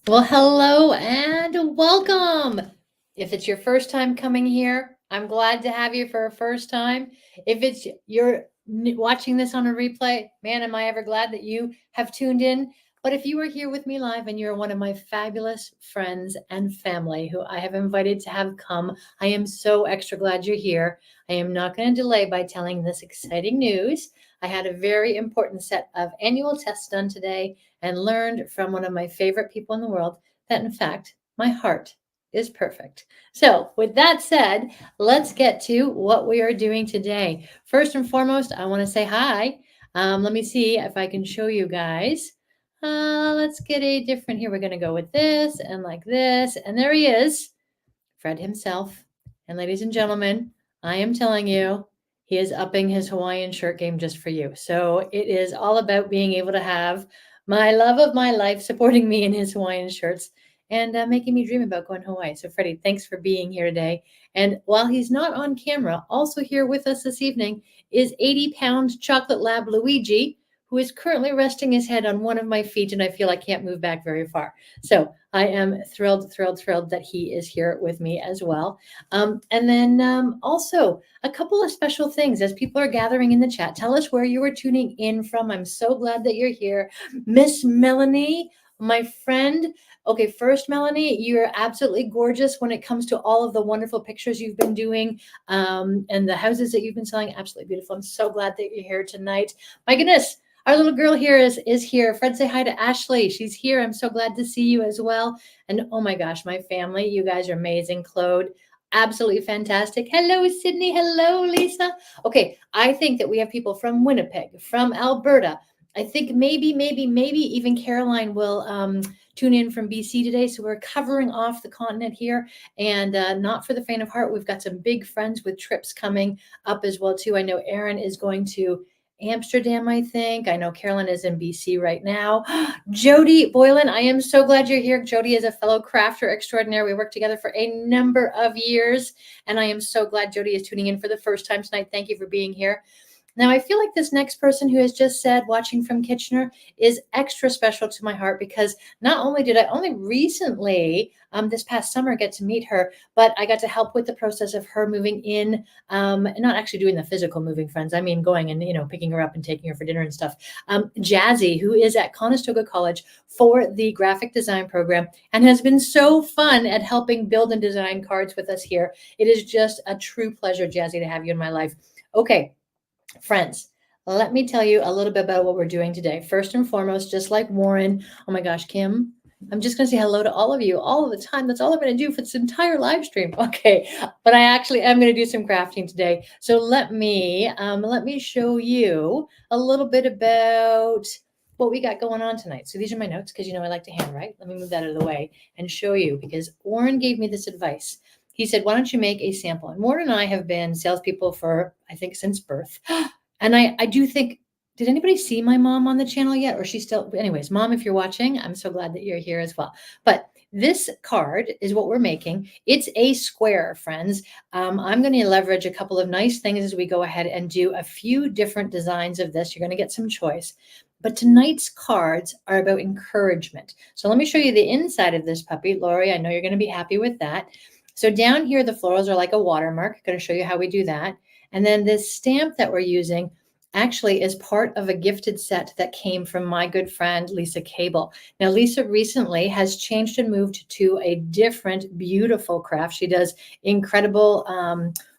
Well, hello and welcome. If it's your first time coming here, I'm glad to have you for a first time. If it's you're watching this on a replay, man, am I ever glad that you have tuned in. But if you are here with me live and you're one of my fabulous friends and family who I have invited to have come, I am so extra glad you're here. I am not going to delay by telling this exciting news. I had a very important set of annual tests done today and learned from one of my favorite people in the world that, in fact, my heart is perfect. So, with that said, let's get to what we are doing today. First and foremost, I want to say hi. Let me see if I can show you guys. Let's get a different here. We're going to go with this and like this. And there he is, Fred himself. And ladies and gentlemen, I am telling you, he is upping his Hawaiian shirt game just for you. So it is all about being able to have my love of my life supporting me in his Hawaiian shirts and making me dream about going to Hawaii. So, Freddie, thanks for being here today. And while he's not on camera, also here with us this evening is 80-pound chocolate lab Luigi, who is currently resting his head on one of my feet, and I feel I can't move back very far. So I am thrilled, thrilled, thrilled that he is here with me as well. And then also a couple of special things as people are gathering in the chat. Tell us where you are tuning in from. I'm so glad that you're here. Miss Melanie, my friend. Okay, first, Melanie, you're absolutely gorgeous when it comes to all of the wonderful pictures you've been doing and the houses that you've been selling. Absolutely beautiful. I'm so glad that you're here tonight. My goodness, our little girl here is here. Fred, say hi to Ashley. She's here. I'm so glad to see you as well. And oh my gosh, my family, you guys are amazing. Claude, absolutely fantastic. Hello, Sydney. Hello, Lisa. Okay, I think that we have people from Winnipeg, from Alberta. I think maybe even Caroline will tune in from BC today. So we're covering off the continent here, and not for the faint of heart. We've got some big friends with trips coming up as well too. I know Aaron is going to Amsterdam, I think. I know Carolyn is in BC right now. Jody Boylan, I am so glad you're here. Jody is a fellow crafter extraordinaire. We worked together for a number of years, and I am so glad Jody is tuning in for the first time tonight. Thank you for being here. Now, I feel like this next person who has just said, watching from Kitchener, is extra special to my heart because not only did I only recently, this past summer, get to meet her, but I got to help with the process of her moving in, not actually doing the physical moving, friends. I mean, going and, picking her up and taking her for dinner and stuff. Jazzy, who is at Conestoga College for the graphic design program and has been so fun at helping build and design cards with us here. It is just a true pleasure, Jazzy, to have you in my life. Okay. Friends, let me tell you a little bit about what we're doing today. First and foremost, just like Warren, oh my gosh, Kim, I'm just going to say hello to all of you all of the time. That's all I'm going to do for this entire live stream. Okay, but I actually am going to do some crafting today. So let me show you a little bit about what we got going on tonight. So these are my notes because I like to handwrite. Let me move that out of the way and show you because Warren gave me this advice. He said, why don't you make a sample? And Warren and I have been salespeople for, I think, since birth. And I do think, did anybody see my mom on the channel yet? Or she's still, anyways, Mom, if you're watching, I'm so glad that you're here as well. But this card is what we're making. It's a square, friends. I'm going to leverage a couple of nice things as we go ahead and do a few different designs of this. You're going to get some choice. But tonight's cards are about encouragement. So let me show you the inside of this puppy. Lori, I know you're going to be happy with that. So down here, the florals are like a watermark. I'm going to show you how we do that. And then this stamp that we're using actually is part of a gifted set that came from my good friend, Lisa Cable. Now, Lisa recently has changed and moved to a different, beautiful craft. She does incredible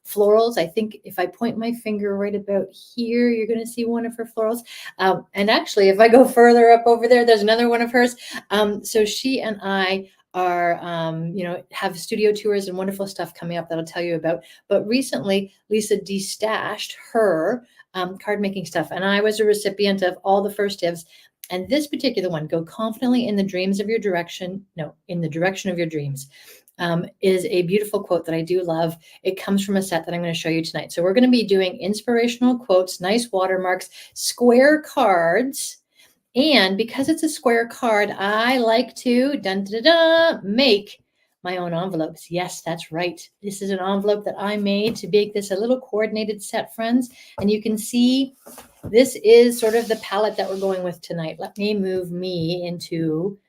florals. I think if I point my finger right about here, you're going to see one of her florals. And actually, if I go further up over there, there's another one of hers. So she and I are, have studio tours and wonderful stuff coming up that I'll tell you about. But recently, Lisa destashed her card making stuff, and I was a recipient of all the first dibs. And this particular one, go confidently in the dreams of your direction. No, in the direction of your dreams. Is a beautiful quote that I do love. It comes from a set that I'm going to show you tonight. So we're going to be doing inspirational quotes, nice watermarks, square cards. And because it's a square card, I like to make my own envelopes. Yes, that's right. This is an envelope that I made to make this a little coordinated set, friends. And you can see this is sort of the palette that we're going with tonight. Let me move me into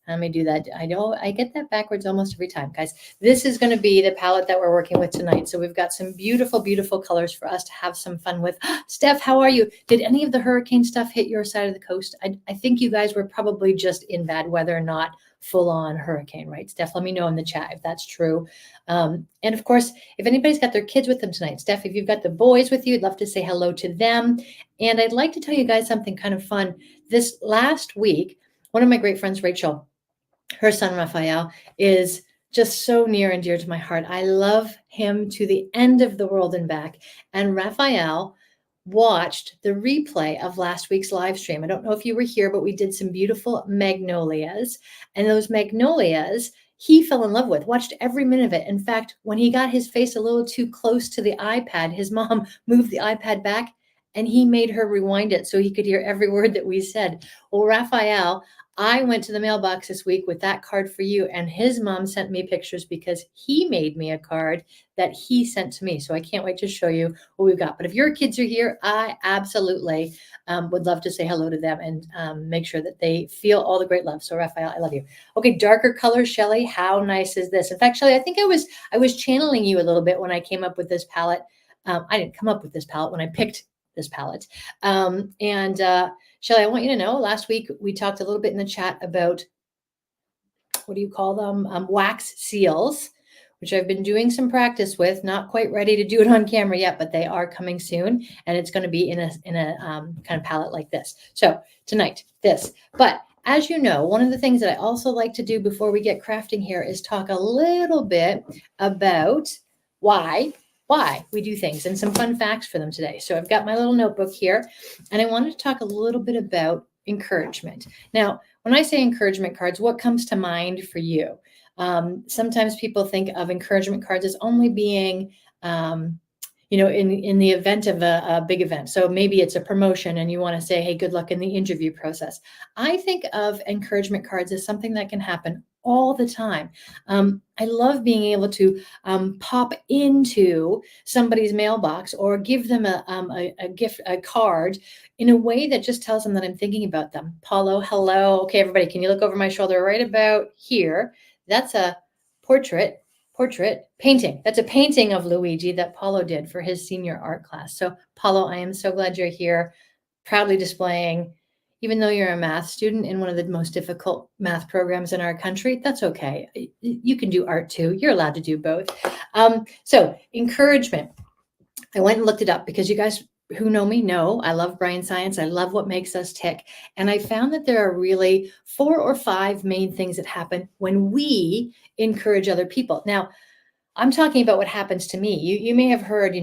Let me do that. I know I get that backwards almost every time, guys. This is going to be the palette that we're working with tonight. So we've got some beautiful, beautiful colors for us to have some fun with. Steph, how are you? Did any of the hurricane stuff hit your side of the coast? I think you guys were probably just in bad weather, not full on hurricane, right? Steph, let me know in the chat if that's true. And of course, if anybody's got their kids with them tonight, Steph, if you've got the boys with you, I'd love to say hello to them. And I'd like to tell you guys something kind of fun. This last week, one of my great friends, Rachel, her son Raphael, is just so near and dear to my heart. I love him to the end of the world and back. And Raphael watched the replay of last week's live stream. I don't know if you were here, but we did some beautiful magnolias. And those magnolias he fell in love with, watched every minute of it. In fact, when he got his face a little too close to the iPad, his mom moved the iPad back and he made her rewind it so he could hear every word that we said. Well, Raphael, I went to the mailbox this week with that card for you, and his mom sent me pictures because he made me a card that he sent to me. So I can't wait to show you what we've got. But if your kids are here, I absolutely would love to say hello to them and make sure that they feel all the great love. So Raphael, I love you. Okay, darker colors, Shelly. How nice is this? In fact, Shelly, I think I was channeling you a little bit when I came up with this palette. I didn't come up with this palette when I picked this palette. Shelly, I want you to know, last week we talked a little bit in the chat about, what do you call them? Wax seals, which I've been doing some practice with, not quite ready to do it on camera yet, but they are coming soon. And it's going to be in a kind of palette like this. So tonight, this. But as you know, one of the things that I also like to do before we get crafting here is talk a little bit about why we do things and some fun facts for them today. So I've got my little notebook here, and I wanted to talk a little bit about encouragement. Now, when I say encouragement cards, what comes to mind for you? Sometimes people think of encouragement cards as only being, in the event of a big event. So maybe it's a promotion and you want to say, hey, good luck in the interview process. I think of encouragement cards as something that can happen all the time. I love being able to pop into somebody's mailbox or give them a gift, a card, in a way that just tells them that I'm thinking about them. Paulo, hello. Okay, everybody, can you look over my shoulder right about here? That's a portrait painting. That's a painting of Luigi that Paulo did for his senior art class. So Paulo, I am so glad you're here, proudly displaying. Even though you're a math student in one of the most difficult math programs in our country, that's okay. You can do art too. You're allowed to do both. So encouragement. I went and looked it up because you guys who know me know I love brain science. I love what makes us tick. And I found that there are really 4 or 5 main things that happen when we encourage other people. Now, I'm talking about what happens to me. You may have heard,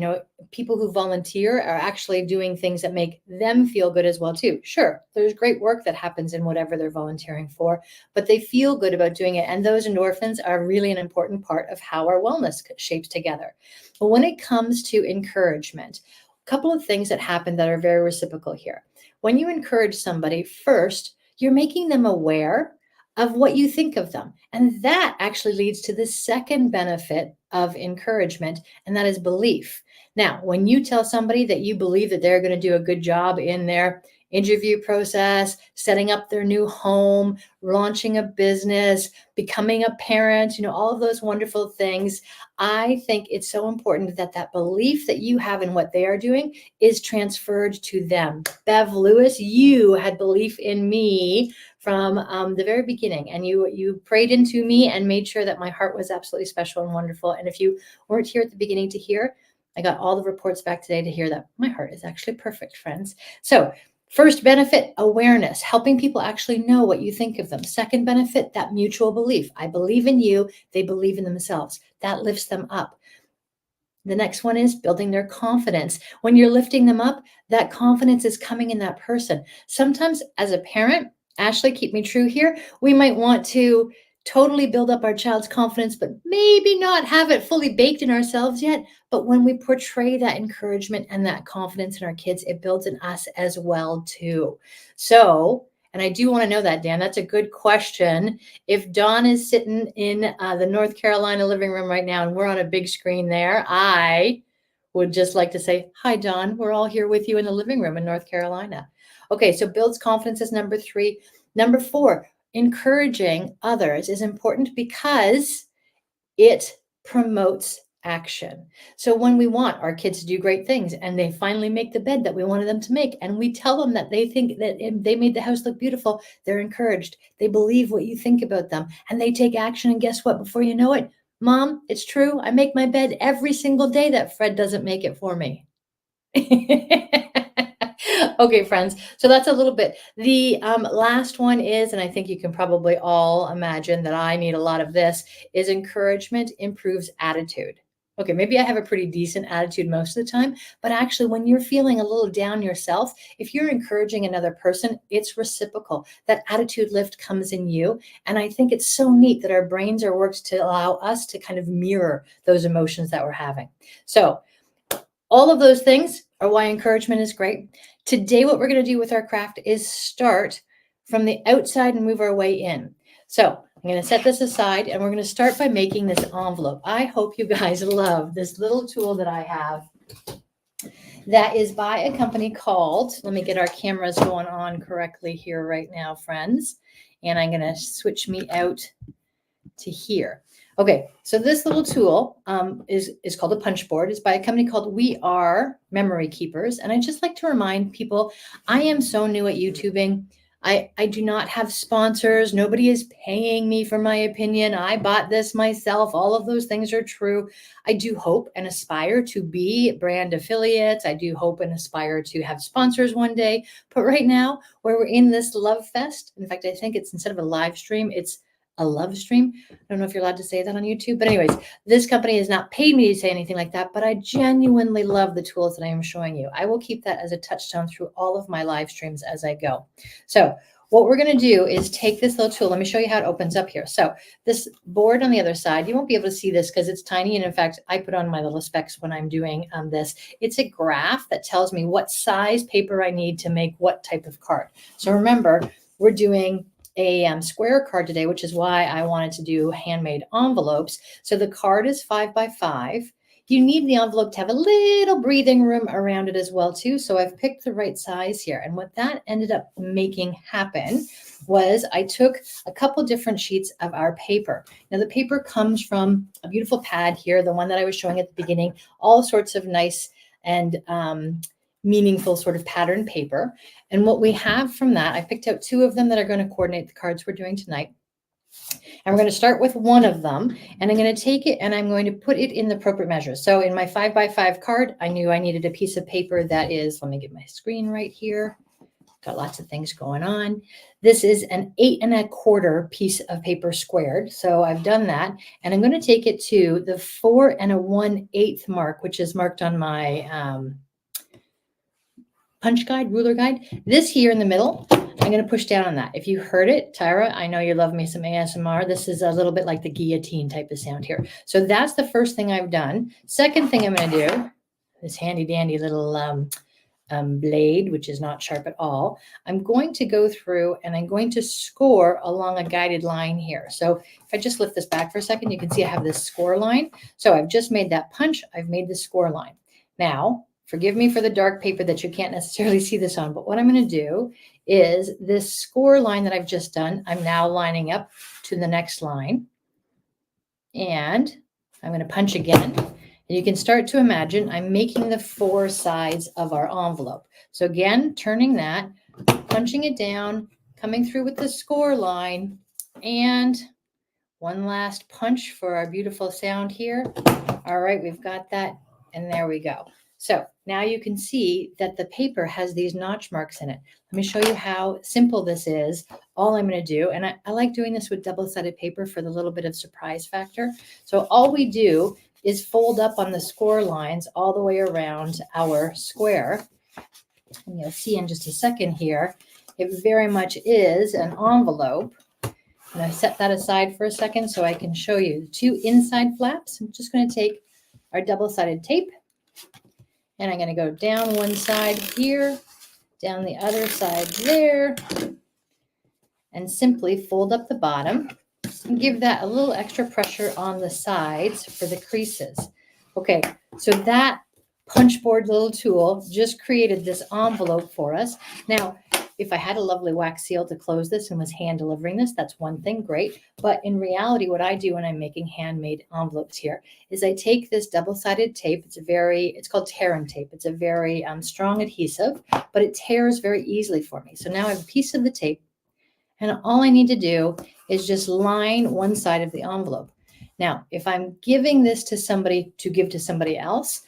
people who volunteer are actually doing things that make them feel good as well too. Sure, there's great work that happens in whatever they're volunteering for, but they feel good about doing it. And those endorphins are really an important part of how our wellness shapes together. But when it comes to encouragement, a couple of things that happen that are very reciprocal here. When you encourage somebody, first, you're making them aware of what you think of them. And that actually leads to the second benefit of encouragement, and that is belief. Now, when you tell somebody that you believe that they're going to do a good job in their interview process, setting up their new home, launching a business, becoming a parent, all of those wonderful things, I think it's so important that that belief that you have in what they are doing is transferred to them. Bev Lewis, you had belief in me from the very beginning, and you prayed into me and made sure that my heart was absolutely special and wonderful. And if you weren't here at the beginning to hear, I got all the reports back today to hear that my heart is actually perfect, friends. So first benefit, awareness, helping people actually know what you think of them. Second benefit, that mutual belief. I believe in you, they believe in themselves. That lifts them up. The next one is building their confidence. When you're lifting them up, that confidence is coming in that person. Sometimes as a parent, Ashley, keep me true here, we might want to totally build up our child's confidence, but maybe not have it fully baked in ourselves yet. But when we portray that encouragement and that confidence in our kids, it builds in us as well too. So, and I do want to know that, Dan, that's a good question. If Dawn is sitting in the North Carolina living room right now and we're on a big screen there, I would just like to say, hi, Dawn, we're all here with you in the living room in North Carolina. Okay, so builds confidence is number 3. Number 4, encouraging others is important because it promotes action. So when we want our kids to do great things and they finally make the bed that we wanted them to make, and we tell them that they think that they made the house look beautiful, they're encouraged. They believe what you think about them and they take action. And guess what? Before you know it, Mom, it's true. I make my bed every single day that Fred doesn't make it for me. Okay, friends. So that's a little bit. The last one is, and I think you can probably all imagine that I need a lot of this, is encouragement improves attitude. Okay, maybe I have a pretty decent attitude most of the time, but actually, when you're feeling a little down yourself, if you're encouraging another person, it's reciprocal. That attitude lift comes in you. And I think it's so neat that our brains are worked to allow us to kind of mirror those emotions that we're having. So, all of those things are why encouragement is great. Today, what we're going to do with our craft is start from the outside and move our way in. So I'm going to set this aside and we're going to start by making this envelope. I hope you guys love this little tool that I have that is by a company called, let me get our cameras going on correctly here right now, friends. And I'm going to switch me out to here. Okay, so this little tool is called a punch board. It's by a company called We Are Memory Keepers. And I just like to remind people, I am so new at YouTubing. I do not have sponsors. Nobody is paying me for my opinion. I bought this myself. All of those things are true. I do hope and aspire to be brand affiliates. I do hope and aspire to have sponsors one day. But right now, where we're in this love fest, in fact, I think it's instead of a live stream, it's a love stream. I don't know if you're allowed to say that on YouTube, but anyways, this company has not paid me to say anything like that, but I genuinely love the tools that I am showing you. I will keep that as a touchstone through all of my live streams as I go. So what we're going to do is take this little tool. Let me show you how it opens up here. So this board on the other side, you won't be able to see this because it's tiny. And in fact, I put on my little specs when I'm doing this. It's a graph that tells me what size paper I need to make what type of card. So remember, we're doing a square card today, which is why I wanted to do handmade envelopes. So the card is 5 by 5. You need the envelope to have a little breathing room around it as well too. So I've picked the right size here. And what that ended up making happen was I took a couple different sheets of our paper. Now the paper comes from a beautiful pad here, the one that I was showing at the beginning, all sorts of nice and meaningful sort of pattern paper. And what we have from that, I picked out 2 of them that are going to coordinate the cards we're doing tonight. And we're going to start with one of them, and I'm going to take it and I'm going to put it in the appropriate measures. So in my 5 by 5 card, I knew I needed a piece of paper that is, let me get my screen right here. Got lots of things going on. This is an 8 1/4 piece of paper squared. So I've done that, and I'm going to take it to the 4 1/8 mark, which is marked on my punch guide, ruler guide. This here in the middle, I'm going to push down on that. If you heard it, Tyra, I know you love me some ASMR. This is a little bit like the guillotine type of sound here. So that's the first thing I've done. Second thing I'm going to do, this handy dandy little blade, which is not sharp at all. I'm going to go through and I'm going to score along a guided line here. So if I just lift this back for a second, you can see I have this score line. So I've just made that punch. I've made the score line. Now, forgive me for the dark paper that you can't necessarily see this on, but what I'm going to do is this score line that I've just done, I'm now lining up to the next line. And I'm going to punch again. And you can start to imagine I'm making the 4 sides of our envelope. So again, turning that, punching it down, coming through with the score line, and one last punch for our beautiful sound here. All right, we've got that, and there we go. So now you can see that the paper has these notch marks in it. Let me show you how simple this is. All I'm going to do, and I like doing this with double-sided paper for the little bit of surprise factor. So all we do is fold up on the score lines all the way around our square. And you'll see in just a second here, it very much is an envelope. And I set that aside for a second so I can show you the 2 inside flaps. I'm just going to take our double-sided tape, and I'm going to go down one side here, down the other side there, and simply fold up the bottom and give that a little extra pressure on the sides for the creases. Okay, so that punch board little tool just created this envelope for us. Now, if I had a lovely wax seal to close this and was hand delivering this, that's one thing, great. But in reality, what I do when I'm making handmade envelopes here is I take this double-sided tape. It's called tear-in tape. It's a very strong adhesive, but it tears very easily for me. So now I have a piece of the tape, and all I need to do is just line one side of the envelope. Now, if I'm giving this to somebody to give to somebody else,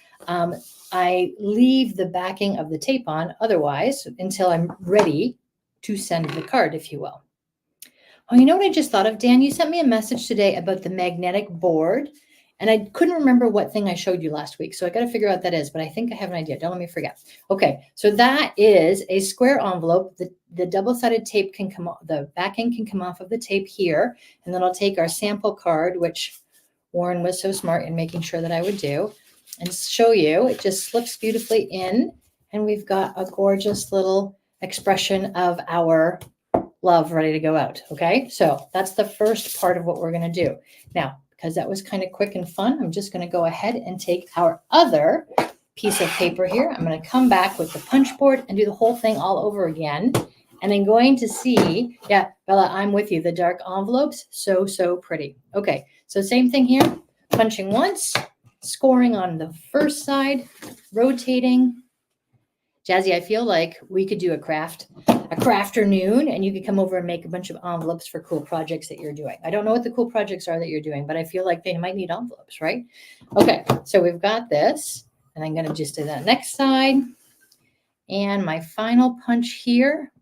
I leave the backing of the tape on otherwise until I'm ready to send the card, if you will. Oh, you know what I just thought of, Dan? You sent me a message today about the magnetic board, and I couldn't remember what thing I showed you last week. So I got to figure out what that is, but I think I have an idea. Don't let me forget. Okay, so that is a square envelope. The double-sided tape can come off, the backing can come off of the tape here, and then I'll take our sample card, which Warren was so smart in making sure that I would do, and show you. It just slips beautifully in, and we've got a gorgeous little expression of our love ready to go out. Okay, so that's the first part of what we're going to do. Now, because that was kind of quick and fun, I'm just going to go ahead and take our other piece of paper here. I'm going to come back with the punch board and do the whole thing all over again. And I'm going to see, yeah, Bella, I'm with you. The dark envelopes, so pretty. Okay, so same thing here, punching once, scoring on the first side, rotating. Jazzy, I feel like we could do a craft afternoon, and you could come over and make a bunch of envelopes for cool projects that you're doing. I don't know what the cool projects are that you're doing, but I feel like they might need envelopes, right? Okay, so we've got this, and I'm going to just do that next side. And my final punch here.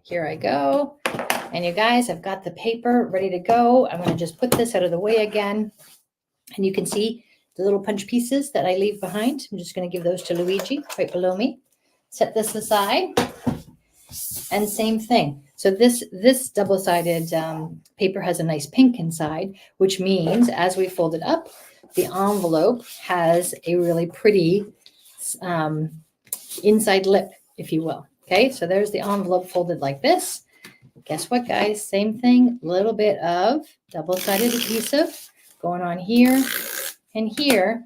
Here I go. And you guys, I've got the paper ready to go. I'm going to just put this out of the way again. And you can see the little punch pieces that I leave behind. I'm just going to give those to Luigi right below me. Set this aside. And same thing. So this double-sided paper has a nice pink inside, which means as we fold it up, the envelope has a really pretty inside lip, if you will. Okay, so there's the envelope folded like this. Guess what, guys? Same thing, a little bit of double-sided adhesive going on here and here.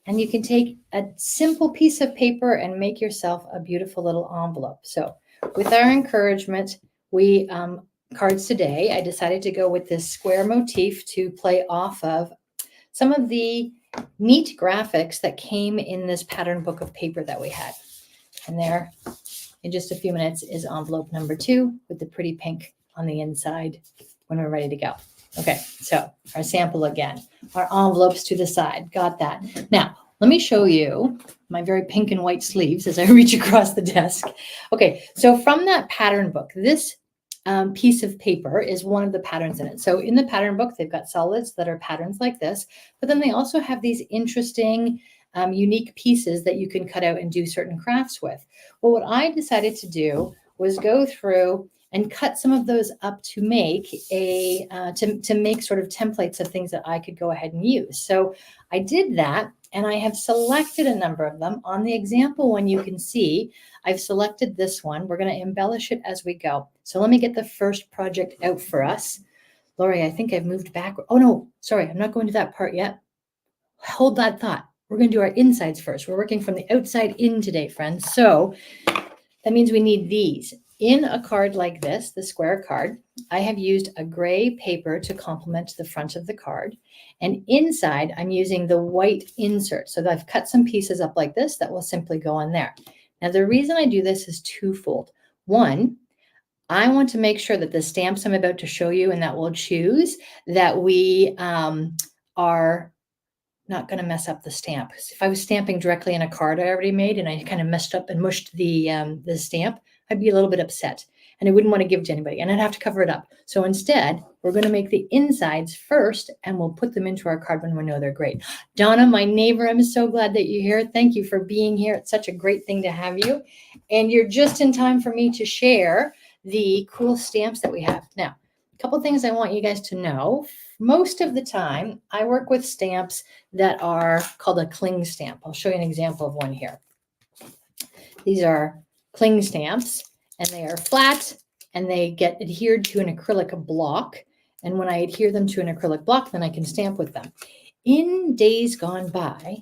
And you can take a simple piece of paper and make yourself a beautiful little envelope. So with our encouragement, cards today, I decided to go with this square motif to play off of some of the neat graphics that came in this pattern book of paper that we had. And there, in just a few minutes, is envelope number 2 with the pretty pink on the inside when we're ready to go. Okay, so our sample again, our envelopes to the side, got that. Now, let me show you my very pink and white sleeves as I reach across the desk. Okay, so from that pattern book, this piece of paper is one of the patterns in it. So in the pattern book, they've got solids that are patterns like this, but then they also have these interesting unique pieces that you can cut out and do certain crafts with. Well, what I decided to do was go through and cut some of those up to make to make sort of templates of things that I could go ahead and use. So I did that, and I have selected a number of them. On the example one, you can see I've selected this one. We're going to embellish it as we go. So let me get the first project out for us. Lori, I think I've moved back. Oh no, sorry, I'm not going to that part yet. Hold that thought. We're going to do our insides first. We're working from the outside in today, friends. So that means we need these. In a card like this, the square card, I have used a gray paper to complement the front of the card. And inside, I'm using the white insert. So I've cut some pieces up like this that will simply go on there. Now, the reason I do this is twofold. One, I want to make sure that the stamps I'm about to show you and that we'll choose, that we are not going to mess up the stamp. If I was stamping directly in a card I already made and I kind of messed up and mushed the stamp, I'd be a little bit upset and I wouldn't want to give it to anybody and I'd have to cover it up. So instead, we're going to make the insides first and we'll put them into our card when we know they're great. Donna, my neighbor, I'm so glad that you're here. Thank you for being here. It's such a great thing to have you. And you're just in time for me to share the cool stamps that we have. Now, a couple things I want you guys to know. Most of the time, I work with stamps that are called a cling stamp. I'll show you an example of one here. These are cling stamps, and they are flat, and they get adhered to an acrylic block. And when I adhere them to an acrylic block, then I can stamp with them. In days gone by,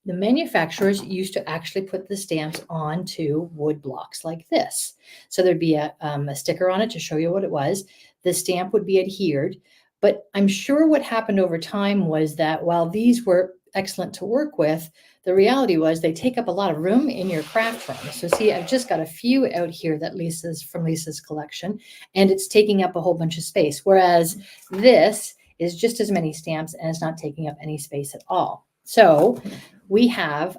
the manufacturers used to actually put the stamps onto wood blocks like this. So there'd be a sticker on it to show you what it was. The stamp would be adhered. But I'm sure what happened over time was that while these were excellent to work with, the reality was they take up a lot of room in your craft room. So see, I've just got a few out here that from Lisa's collection, and it's taking up a whole bunch of space. Whereas this is just as many stamps and it's not taking up any space at all. So we have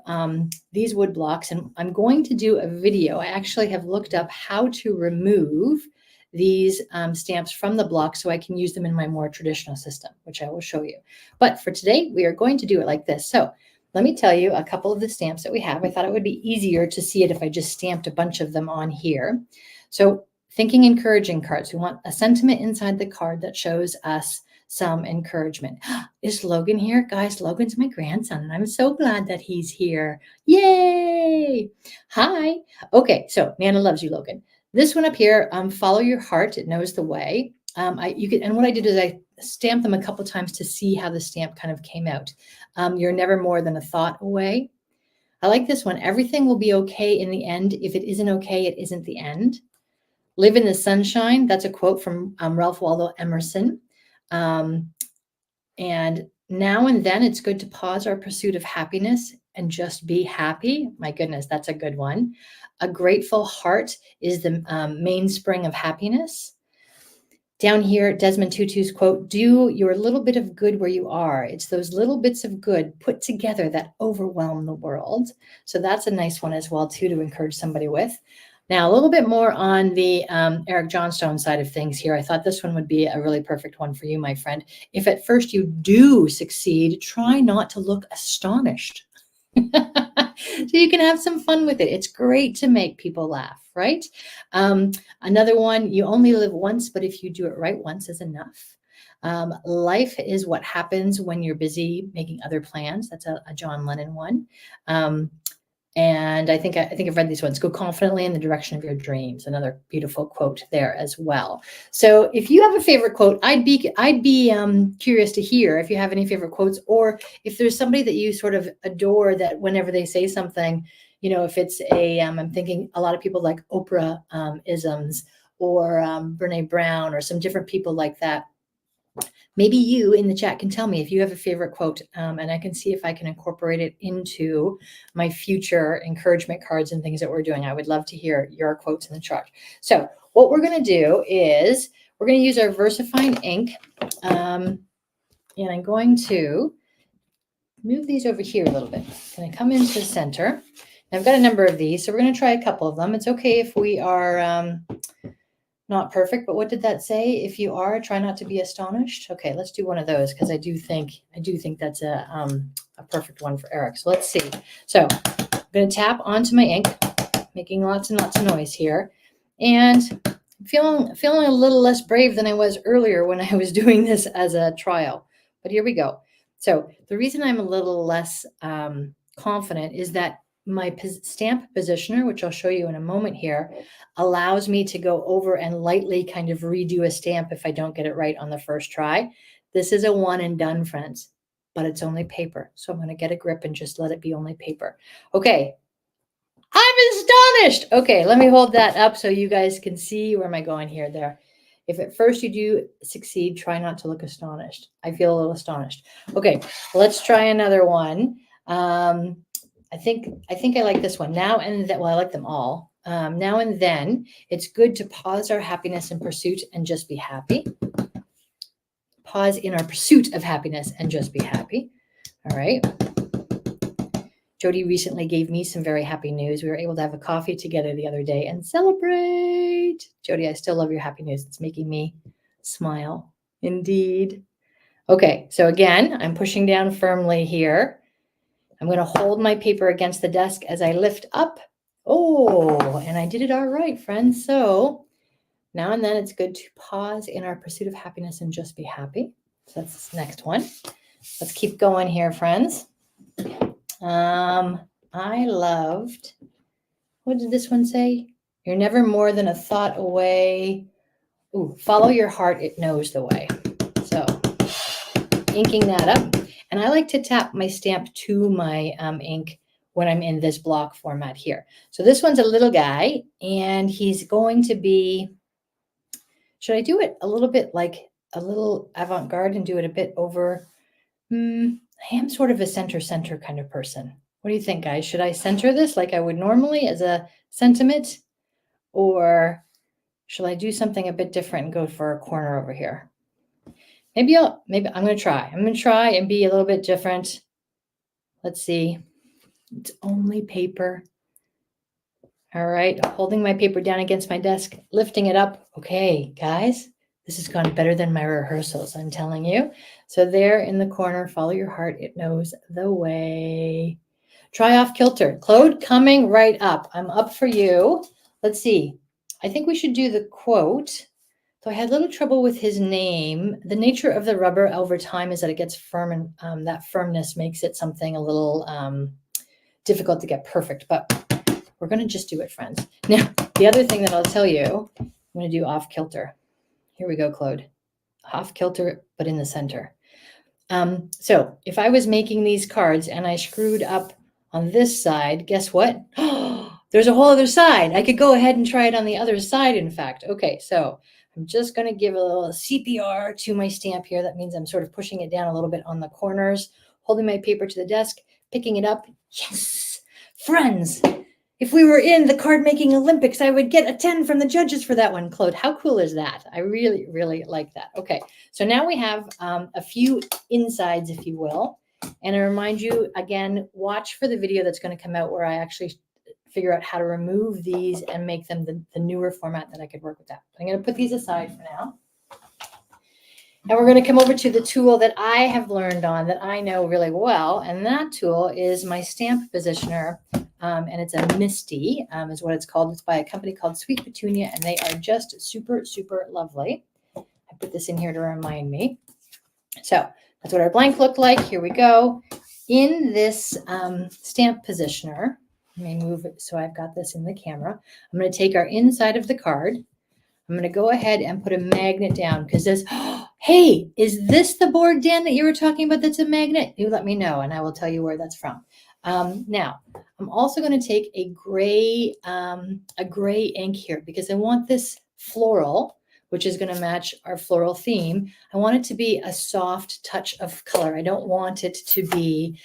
these wood blocks, and I'm going to do a video. I actually have looked up how to remove these stamps from the block so I can use them in my more traditional system, which I will show you. But for today, we are going to do it like this. So let me tell you a couple of the stamps that we have. I thought it would be easier to see it if I just stamped a bunch of them on here. So thinking encouraging cards. We want a sentiment inside the card that shows us some encouragement. Is Logan here? Guys, Logan's my grandson, and I'm so glad that he's here. Yay! Hi. Okay, so Nana loves you, Logan. This one up here, follow your heart. It knows the way. And what I did is I stamped them a couple times to see how the stamp kind of came out. You're never more than a thought away. I like this one. Everything will be okay in the end. If it isn't okay, it isn't the end. Live in the sunshine. That's a quote from Ralph Waldo Emerson. And now and then it's good to pause our pursuit of happiness and just be happy. My goodness, that's a good one. A grateful heart is the mainspring of happiness. Down here, Desmond Tutu's quote, do your little bit of good where you are. It's those little bits of good put together that overwhelm the world. So that's a nice one as well, too, to encourage somebody with. Now, a little bit more on the Eric Johnstone side of things here. I thought this one would be a really perfect one for you, my friend. If at first you do succeed, try not to look astonished. So you can have some fun with it. It's great to make people laugh, right? Another one, you only live once, but if you do it right, once is enough. Life is what happens when you're busy making other plans. That's a John Lennon one. And I think I've read these ones. Go confidently in the direction of your dreams. Another beautiful quote there as well. So if you have a favorite quote, I'd be curious to hear if you have any favorite quotes, or if there's somebody that you sort of adore that whenever they say something, you know, if it's I'm thinking a lot of people like Oprah isms, or Brene Brown, or some different people like that. Maybe you in the chat can tell me if you have a favorite quote, and I can see if I can incorporate it into my future encouragement cards and things that we're doing. I would love to hear your quotes in the chart. So what we're going to do is we're going to use our VersaFine ink, and I'm going to move these over here a little bit. I'm going to come into the center. And I've got a number of these, so we're going to try a couple of them. It's okay if we are not perfect, but what did that say? If you are, try not to be astonished. Okay, let's do one of those, because I do think that's a perfect one for Eric. So let's see. So I'm going to tap onto my ink, making lots and lots of noise here, and feeling a little less brave than I was earlier when I was doing this as a trial. But here we go. So the reason I'm a little less confident is that my stamp positioner, which I'll show you in a moment here, allows me to go over and lightly kind of redo a stamp if I don't get it right on the first try. This is a one and done, friends, but it's only paper. So I'm going to get a grip and just let it be only paper. Okay. I'm astonished. Okay, let me hold that up so you guys can see where am I going here, there. If at first you do succeed, try not to look astonished. I feel a little astonished. Okay, let's try another one. I think I like this one. Now and then, well, I like them all. Now and then, it's good to pause our happiness and pursuit and just be happy. Pause in our pursuit of happiness and just be happy. All right. Jody recently gave me some very happy news. We were able to have a coffee together the other day and celebrate. Jody, I still love your happy news. It's making me smile. Indeed. Okay, so again, I'm pushing down firmly here. I'm going to hold my paper against the desk as I lift up. Oh, and I did it all right, friends. So now and then it's good to pause in our pursuit of happiness and just be happy. So that's the next one. Let's keep going here, friends. I loved, what did this one say? You're never more than a thought away. Ooh, follow your heart, it knows the way. So inking that up. And I like to tap my stamp to my ink when I'm in this block format here. So this one's a little guy, and he's going to be, should I do it a little bit like a little avant-garde and do it a bit over? I am sort of a center kind of person. What do you think, guys? Should I center this like I would normally as a sentiment? Or should I do something a bit different and go for a corner over here? Maybe I'm going to try. I'm going to try and be a little bit different. Let's see. It's only paper. All right. Holding my paper down against my desk, lifting it up. Okay, guys, this has gone better than my rehearsals, I'm telling you. So there in the corner, follow your heart. It knows the way. Try off kilter. Claude coming right up. I'm up for you. Let's see. I think we should do the quote. So I had a little trouble with his name. The nature of the rubber over time is that it gets firm, and that firmness makes it something a little difficult to get perfect, but we're going to just do it, friends. Now, the other thing that I'll tell you, I'm going to do off kilter. Here we go, Claude. Off kilter, but in the center. So if I was making these cards and I screwed up on this side, guess what? There's a whole other side. I could go ahead and try it on the other side, in fact. Okay, so I'm just going to give a little CPR to my stamp here. That means I'm sort of pushing it down a little bit on the corners, holding my paper to the desk, picking it up. Yes, friends, if we were in the card making Olympics, I would get a 10 from the judges for that one, Claude. How cool is that? I really, really like that. Okay, so now we have a few insides, if you will. And I remind you, again, watch for the video that's going to come out where I actually figure out how to remove these and make them the newer format that I could work with that. I'm going to put these aside for now. And we're going to come over to the tool that I have learned on that I know really well. And that tool is my stamp positioner. And it's a Misty, is what it's called. It's by a company called Sweet Petunia, and they are just super, super lovely. I put this in here to remind me. So that's what our blank looked like. Here we go. In this stamp positioner, let me move it so I've got this in the camera. I'm going to take our inside of the card. I'm going to go ahead and put a magnet down because this, hey, is this the board, Dan, that you were talking about that's a magnet? You let me know and I will tell you where that's from. Now, I'm also going to take a gray ink here because I want this floral, which is going to match our floral theme. I want it to be a soft touch of color. I don't want it to be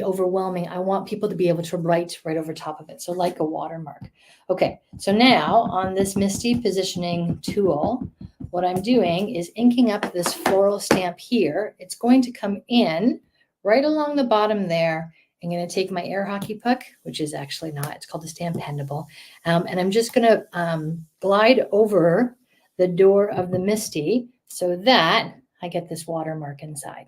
overwhelming. I want people to be able to write right over top of it. So like a watermark. Okay, so now on this Misty positioning tool, what I'm doing is inking up this floral stamp here. It's going to come in right along the bottom there. I'm going to take my air hockey puck, which is actually not, it's called a Stampendable. And I'm just going to glide over the door of the Misty so that I get this watermark inside.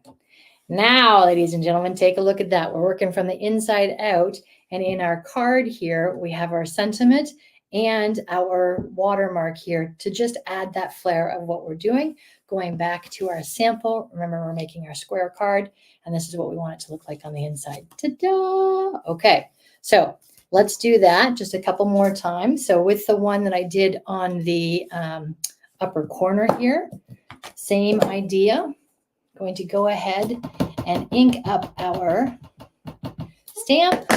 Now, ladies and gentlemen, take a look at that. We're working from the inside out. And in our card here, we have our sentiment and our watermark here to just add that flair of what we're doing. Going back to our sample, remember we're making our square card, and this is what we want it to look like on the inside. Ta-da! Okay, so let's do that just a couple more times. So with the one that I did on the upper corner here, same idea. Going to go ahead and ink up our stamp.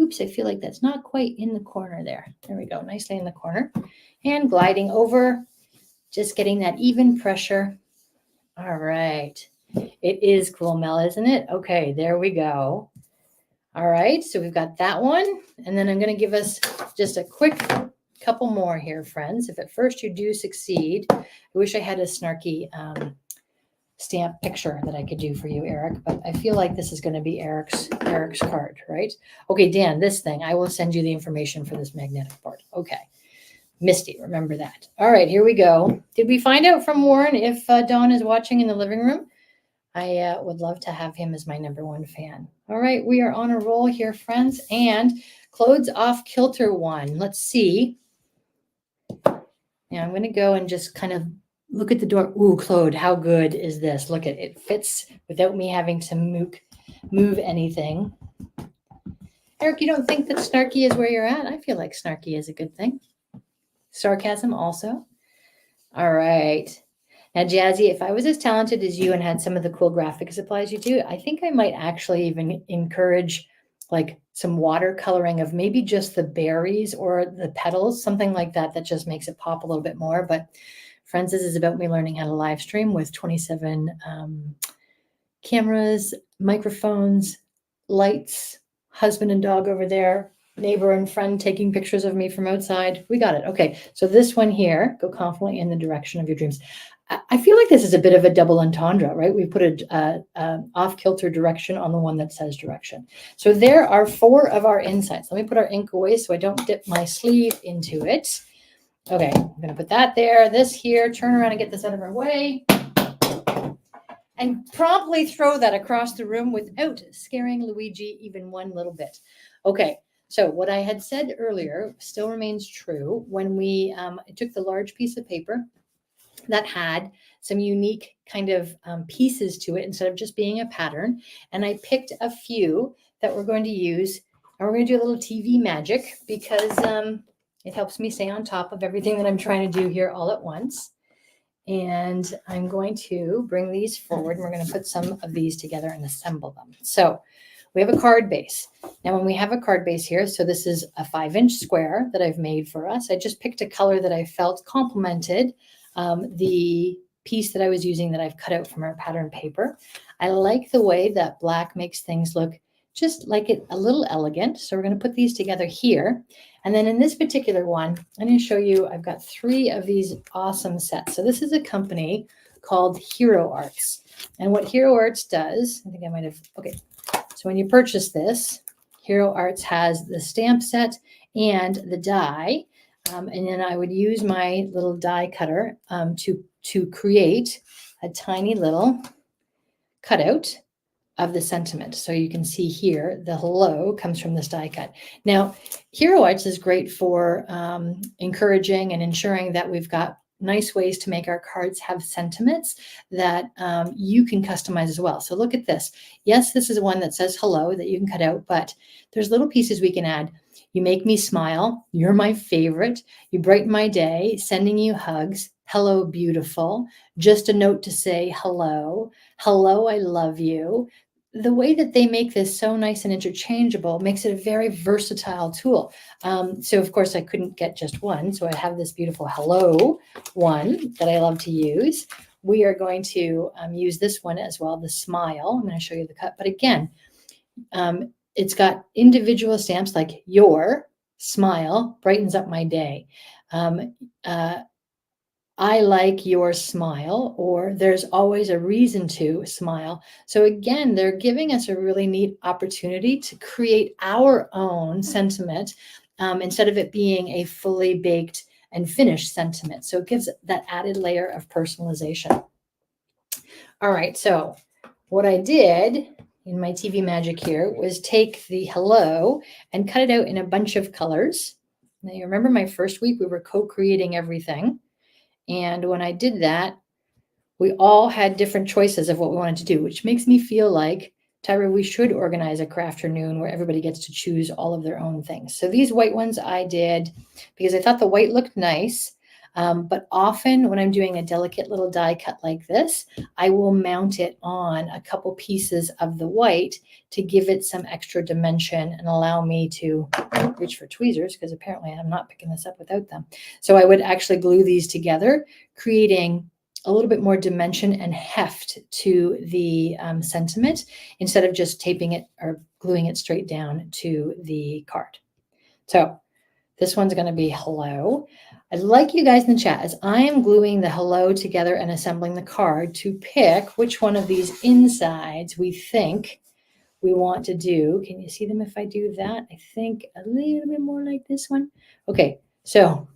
Oops, I feel like that's not quite in the corner there. There we go, nicely in the corner. And gliding over, just getting that even pressure. All right. It is cool, Mel, isn't it? Okay, there we go. All right, so we've got that one. And then I'm going to give us just a quick couple more here, friends. If at first you do succeed, I wish I had a snarky stamp picture that I could do for you, Eric, but I feel like this is going to be Eric's card, right? Okay, Dan, this thing, I will send you the information for this magnetic board. Okay, Misty, remember that. All right, here we go. Did we find out from Warren if Dawn is watching in the living room? I would love to have him as my #1 fan. All right, we are on a roll here, friends, and Claude's off kilter one. Let's see. Now I'm going to go and just kind of look at the door. Ooh, Claude, how good is this? Look at it. It fits without me having to move anything. Eric, you don't think that snarky is where you're at? I feel like snarky is a good thing. Sarcasm also. All right. Now, Jazzy, if I was as talented as you and had some of the cool graphic supplies you do, I think I might actually even encourage like some watercoloring of maybe just the berries or the petals, something like that, that just makes it pop a little bit more. But friends, this is about me learning how to live stream with 27 cameras, microphones, lights, husband and dog over there, neighbor and friend taking pictures of me from outside. We got it. Okay, so this one here, go confidently in the direction of your dreams. I feel like this is a bit of a double entendre, right? We put a off-kilter direction on the one that says direction. So there are 4 of our insides. Let me put our ink away so I don't dip my sleeve into it. Okay, I'm going to put that there, this here, turn around and get this out of our way, and promptly throw that across the room without scaring Luigi even one little bit. Okay, so what I had said earlier still remains true. When we took the large piece of paper that had some unique kind of pieces to it instead of just being a pattern, and I picked a few that we're going to use, and we're going to do a little TV magic because it helps me stay on top of everything that I'm trying to do here all at once. And I'm going to bring these forward. And we're going to put some of these together and assemble them. So we have a card base. Now, when we have a card base here, so this is a 5-inch square that I've made for us. I just picked a color that I felt complemented the piece that I was using that I've cut out from our pattern paper. I like the way that black makes things look just like it a little elegant. So we're going to put these together here. And then in this particular one, I'm going to show you, I've got 3 of these awesome sets. So this is a company called Hero Arts. And what Hero Arts does, I think I might have, okay. So when you purchase this, Hero Arts has the stamp set and the die. And then I would use my little die cutter to create a tiny little cutout of the sentiment. So you can see here, the hello comes from this die cut. Now, Hero Arts is great for encouraging and ensuring that we've got nice ways to make our cards have sentiments that you can customize as well. So look at this. Yes, this is one that says hello that you can cut out, but there's little pieces we can add. You make me smile. You're my favorite. You brighten my day. Sending you hugs. Hello, beautiful. Just a note to say hello. Hello, I love you. The way that they make this so nice and interchangeable makes it a very versatile tool. So of course I couldn't get just one. So I have this beautiful hello one that I love to use. We are going to use this one as well, the smile. I'm going to show you the cut. But again, it's got individual stamps like your smile brightens up my day. I like your smile, or there's always a reason to smile. So again, they're giving us a really neat opportunity to create our own sentiment instead of it being a fully baked and finished sentiment. So it gives that added layer of personalization. All right, so what I did in my TV magic here was take the hello and cut it out in a bunch of colors. Now you remember my first week, we were co-creating everything. And when I did that, we all had different choices of what we wanted to do, which makes me feel like, Tyra, we should organize a crafternoon where everybody gets to choose all of their own things. So these white ones I did because I thought the white looked nice. But often when I'm doing a delicate little die cut like this, I will mount it on a couple pieces of the white to give it some extra dimension and allow me to reach for tweezers, because apparently I'm not picking this up without them. So I would actually glue these together, creating a little bit more dimension and heft to the sentiment instead of just taping it or gluing it straight down to the card. So this one's going to be hello. I'd like you guys in the chat, as I am gluing the hello together and assembling the card, to pick which one of these insides we think we want to do. Can you see them if I do that? I think a little bit more like this one. Okay, so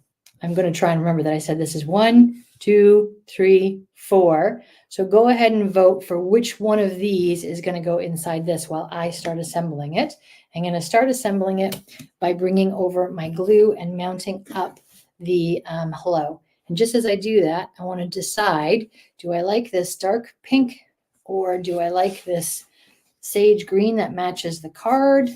I'm going to try and remember that I said this is 1, 2, 3, 4. So go ahead and vote for which one of these is going to go inside this while I start assembling it. I'm going to start assembling it by bringing over my glue and mounting up the hello. And just as I do that, I want to decide, do I like this dark pink or do I like this sage green that matches the card?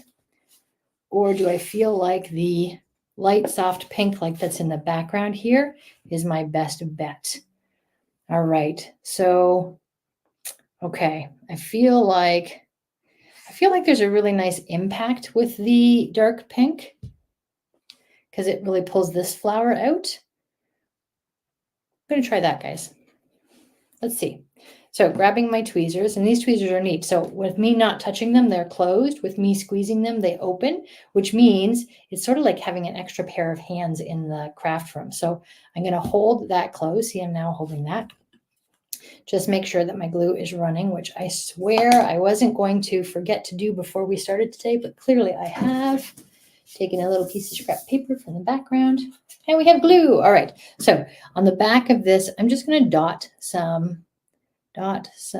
Or do I feel like the light soft pink like that's in the background here is my best bet? All right. So, okay. I feel like there's a really nice impact with the dark pink because it really pulls this flower out. I'm going to try that, guys. Let's see. So grabbing my tweezers, and these tweezers are neat. So with me not touching them, they're closed. With me squeezing them, they open, which means it's sort of like having an extra pair of hands in the craft room. So I'm going to hold that closed. See, I'm now holding that. Just make sure that my glue is running, which I swear I wasn't going to forget to do before we started today, but clearly I have. Taken a little piece of scrap paper from the background, and we have glue. All right, so on the back of this, I'm just going to dot some dots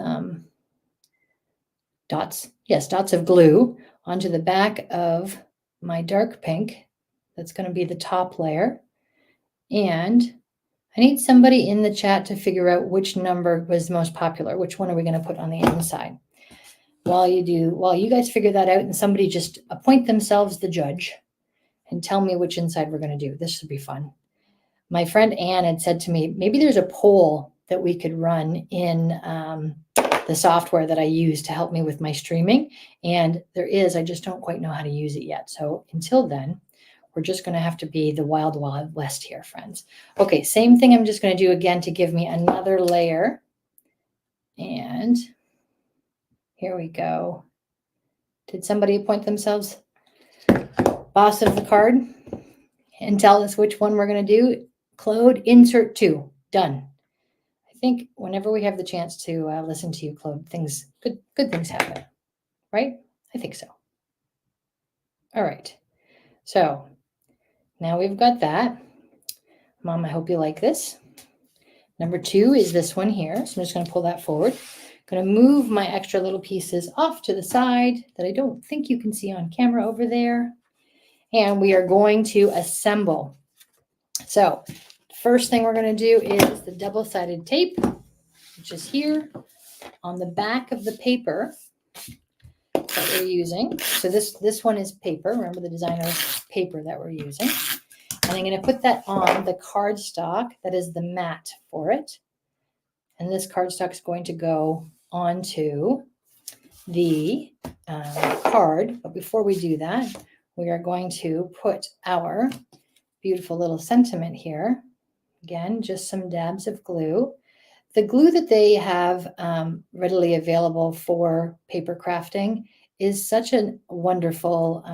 of glue onto the back of my dark pink. That's going to be the top layer. And I need somebody in the chat to figure out which number was most popular. Which one are we going to put on the inside? While you guys figure that out, and somebody just appoint themselves the judge and tell me which inside we're going to do. This should be fun. My friend Anne had said to me, maybe there's a poll that we could run in the software that I use to help me with my streaming. And there is, I just don't quite know how to use it yet. So until then, we're just going to have to be the wild, wild west here, friends. Okay, same thing I'm just going to do again to give me another layer. And here we go. Did somebody appoint themselves boss of the card and tell us which one we're going to do? Claude, insert 2. Done. I think whenever we have the chance to listen to you, Claude, good things happen, right? I think so. All right. So now we've got that. Mom, I hope you like this. Number 2 is this one here. So I'm just going to pull that forward. I'm going to move my extra little pieces off to the side that I don't think you can see on camera over there. And we are going to assemble. So first thing we're going to do is the double-sided tape, which is here on the back of the paper that we're using. So this one is paper. Remember the designer paper that we're using. And I'm going to put that on the cardstock that is the mat for it. And this cardstock is going to go onto the card. But before we do that, we are going to put our beautiful little sentiment here. Again, just some dabs of glue. The glue that they have readily available for paper crafting is such a wonderful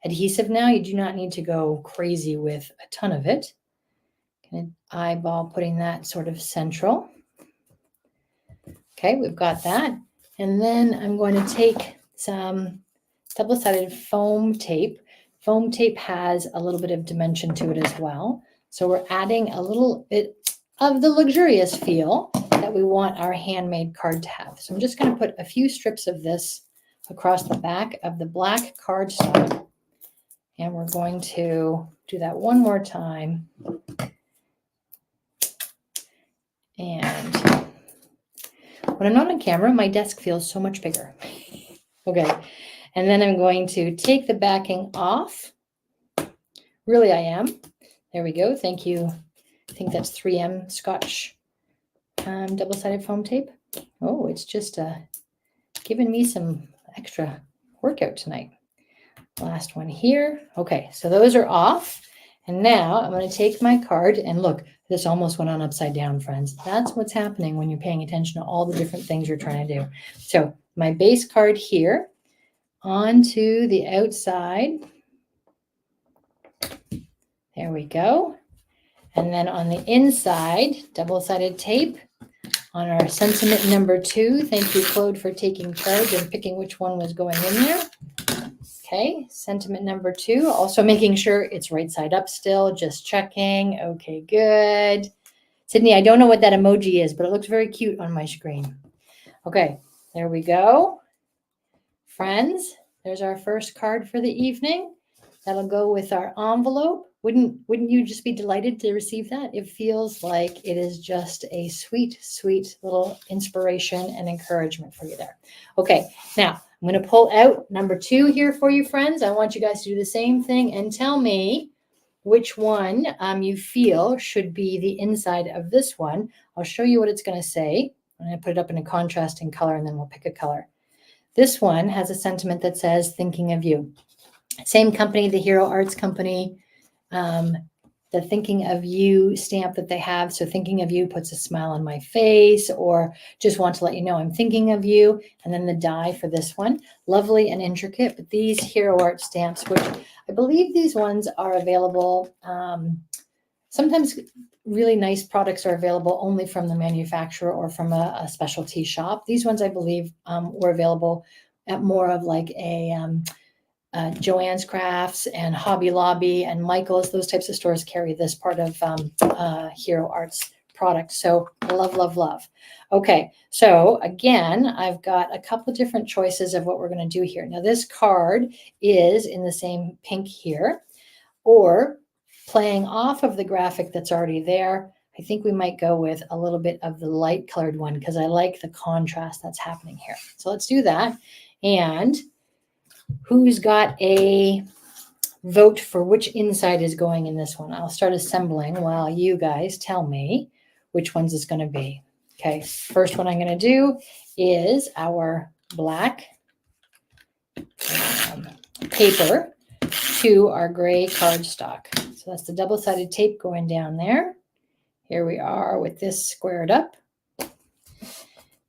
adhesive now. You do not need to go crazy with a ton of it. Gonna eyeball putting that sort of central. Okay, we've got that. And then I'm going to take some double-sided foam tape. Foam tape has a little bit of dimension to it as well. So we're adding a little bit of the luxurious feel that we want our handmade card to have. So I'm just going to put a few strips of this across the back of the black cardstock. And we're going to do that one more time. And when I'm not on camera, my desk feels so much bigger. Okay. And then I'm going to take the backing off. Really, I am. There we go. Thank you. I think that's 3M Scotch double-sided foam tape. Oh, it's just giving me some extra workout tonight. Last one here. Okay, so those are off. And now I'm going to take my card and look, this almost went on upside down, friends. That's what's happening when you're paying attention to all the different things you're trying to do. So my base card here onto the outside. There we go. And then on the inside, double-sided tape on our sentiment number 2. Thank you, Claude, for taking charge and picking which one was going in there. Okay, sentiment number 2. Also making sure it's right side up still, just checking. Okay, good. Sydney, I don't know what that emoji is, but it looks very cute on my screen. Okay, there we go. Friends, there's our first card for the evening. That'll go with our envelope. Wouldn't you just be delighted to receive that? It feels like it is just a sweet, sweet little inspiration and encouragement for you there. Okay, now I'm going to pull out number 2 here for you, friends. I want you guys to do the same thing and tell me which one you feel should be the inside of this one. I'll show you what it's going to say. I'm going to put it up in a contrasting color, and then we'll pick a color. This one has a sentiment that says, thinking of you. Same company, the Hero Arts Company, the thinking of you stamp that they have. So thinking of you puts a smile on my face, or just want to let you know I'm thinking of you. And then the die for this one, lovely and intricate. But these Hero Art stamps, which I believe these ones are available. Sometimes really nice products are available only from the manufacturer or from a specialty shop. These ones, I believe, were available at more of like a Joann's Crafts and Hobby Lobby and Michael's. Those types of stores carry this part of Hero Arts product. So love, love, love. Okay, so again, I've got a couple of different choices of what we're going to do here. Now this card is in the same pink here, or playing off of the graphic that's already there. I think we might go with a little bit of the light colored one because I like the contrast that's happening here. So let's do that. And who's got a vote for which inside is going in this one? I'll start assembling while you guys tell me which ones it's going to be. Okay, first one I'm going to do is our black paper to our gray cardstock. So that's the double-sided tape going down there. Here we are with this squared up.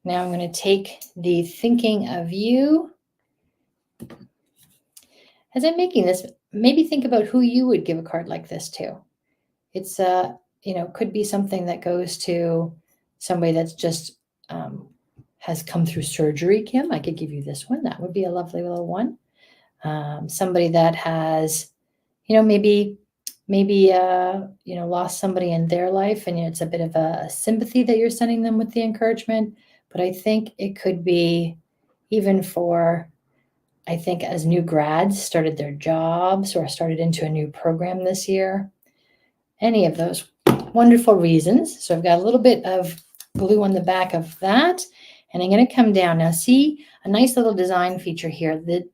Now I'm going to take the thinking of you. As I'm making this, maybe think about who you would give a card like this to. It's could be something that goes to somebody that's just has come through surgery. Kim, I could give you this one. That would be a lovely little one. Somebody that has, maybe lost somebody in their life, and it's a bit of a sympathy that you're sending them with the encouragement. But I think it could be even for, I think, as new grads started their jobs or started into a new program this year. Any of those wonderful reasons. So I've got a little bit of glue on the back of that, and I'm going to come down. Now see a nice little design feature here. The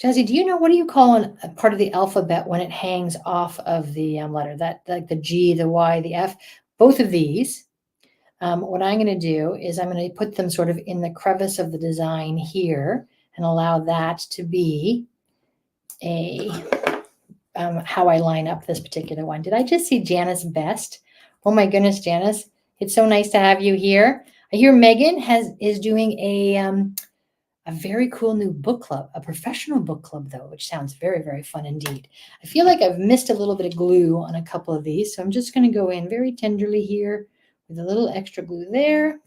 Jazzy, do you know, what do you call a part of the alphabet when it hangs off of the letter? That, like the G, the Y, the F, both of these. What I'm going to do is I'm going to put them sort of in the crevice of the design here and allow that to be a how I line up this particular one. Did I just see Janice Best? Oh my goodness, Janice, it's so nice to have you here. I hear Megan is doing a very cool new book club, a professional book club though, which sounds very, very fun indeed. I feel like I've missed a little bit of glue on a couple of these, so I'm just going to go in very tenderly here with a little extra glue there